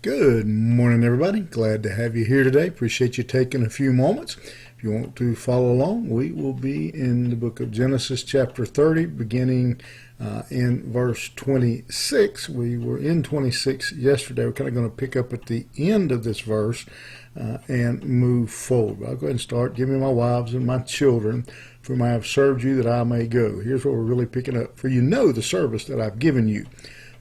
Good morning, everybody. Glad to have you here today. Appreciate you taking a few moments. If you want to follow along, we will be in the book of Genesis, chapter 30, beginning in verse 26. We were in 26 yesterday. We're kind of going to pick up at the end of this verse and move forward. I'll go ahead and start. Give me my wives and my children, for whom I have served you, that I may go. Here's what we're really picking up. For you know the service that I've given you.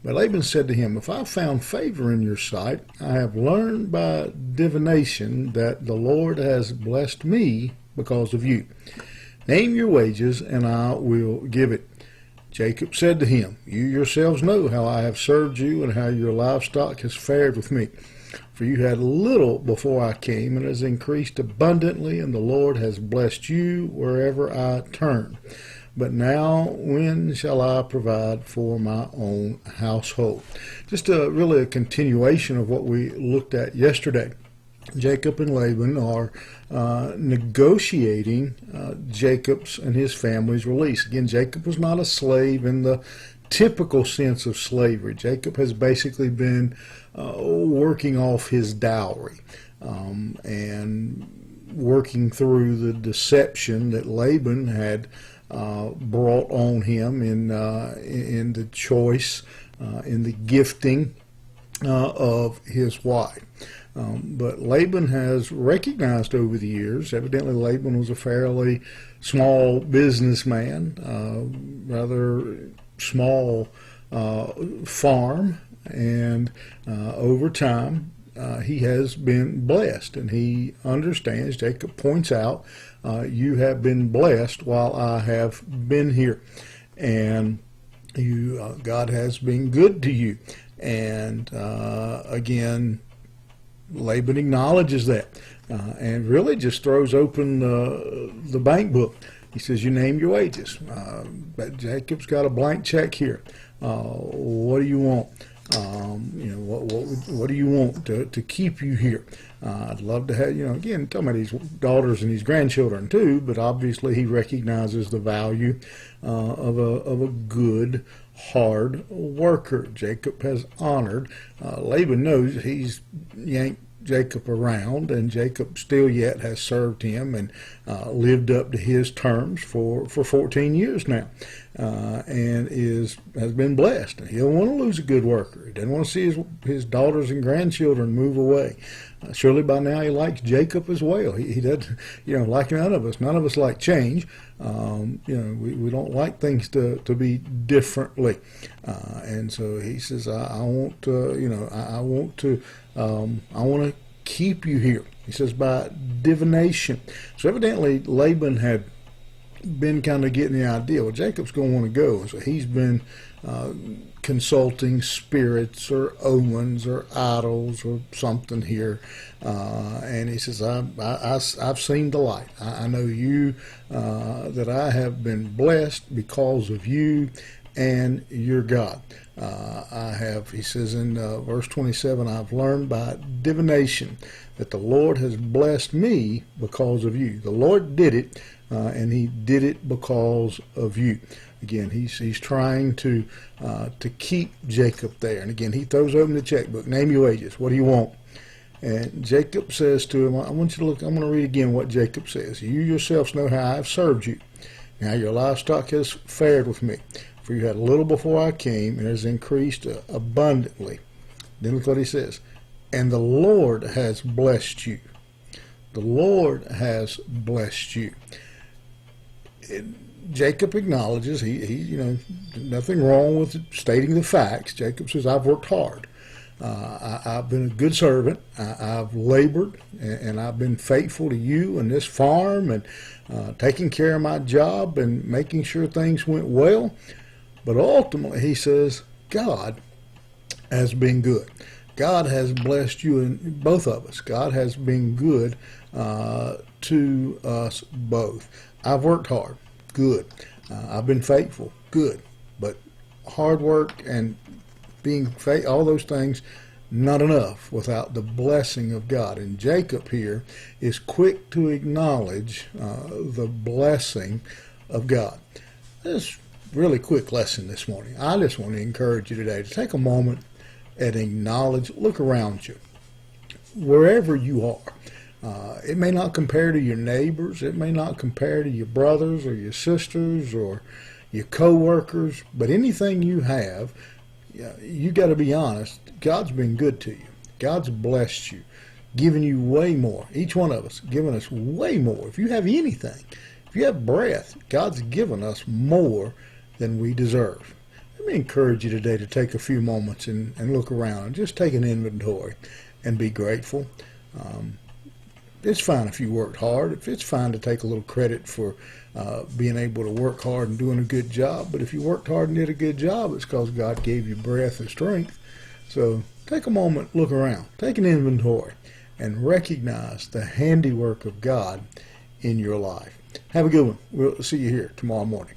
But Laban said to him, If I have found favor in your sight, I have learned by divination that the Lord has blessed me because of you. Name your wages, and I will give it. Jacob said to him, You yourselves know how I have served you, and how your livestock has fared with me. For you had little before I came, and it has increased abundantly, and the Lord has blessed you wherever I turn. But now, when shall I provide for my own household? Just really a continuation of what we looked at yesterday. Jacob and Laban are negotiating Jacob's and his family's release. Again, Jacob was not a slave in the typical sense of slavery. Jacob has basically been working off his dowry and working through the deception that Laban had brought on him in the choice, in the gifting of his wife. But Laban has recognized over the years, evidently Laban was a fairly small businessman, rather small farm, and over time he has been blessed, and he understands. Jacob points out, you have been blessed while I have been here, and God has been good to you. And again, Laban acknowledges that, and really just throws open the bank book. He says, You name your wages. But Jacob's got a blank check here. What do you want? What do you want to keep you here? I'd love to have, again, talking about his daughters and his grandchildren too, but obviously he recognizes the value of a good, hard worker. Jacob has honored. Laban knows he's yanked Jacob around, and Jacob still yet has served him and lived up to his terms for 14 years now, and has been blessed. He don't want to lose a good worker. He doesn't want to see his daughters and grandchildren move away. Surely by now he likes Jacob as well. He doesn't, like none of us. None of us like change. We don't like things to be differently, and so he says, I want to keep you here. He says, by divination. So evidently Laban had been kind of getting the idea, well, Jacob's going to want to go. And so he's been consulting spirits or omens or idols or something here. And he says, I've seen the light. I know you, that I have been blessed because of you and your God. He says in verse 27, I've learned by divination that the Lord has blessed me because of you. The Lord did it, and he did it because of you. Again, he's trying to keep Jacob there. And again, he throws open the checkbook. Name your wages. What do you want? And Jacob says to him, I want you to look, I'm going to read again what Jacob says. You yourselves know how I have served you. Now your livestock has fared with me. For you had little before I came, and has increased abundantly. Then look what he says. And the Lord has blessed you. The Lord has blessed you. Jacob acknowledges, nothing wrong with stating the facts. Jacob says, I've worked hard. I've been a good servant. I've labored, and I've been faithful to you and this farm, and taking care of my job and making sure things went well. But ultimately, he says, God has been good. God has blessed you and both of us. God has been good to us both. I've worked hard. Good. I've been faithful. Good. But hard work and being faithful, all those things, not enough without the blessing of God. And Jacob here is quick to acknowledge the blessing of God. This really quick lesson this morning. I just want to encourage you today to take a moment and acknowledge, look around you, wherever you are. It may not compare to your neighbors. It may not compare to your brothers or your sisters or your co-workers, but anything you have, you got to be honest. God's been good to you. God's blessed you, given you way more. Each one of us given us way more. If you have anything, if you have breath, God's given us more than we deserve. Let me encourage you today to take a few moments and look around and just take an inventory and be grateful. It's fine if you worked hard. It's fine to take a little credit for being able to work hard and doing a good job. But if you worked hard and did a good job, it's because God gave you breath and strength. So take a moment, look around, take an inventory, and recognize the handiwork of God in your life. Have a good one. We'll see you here tomorrow morning.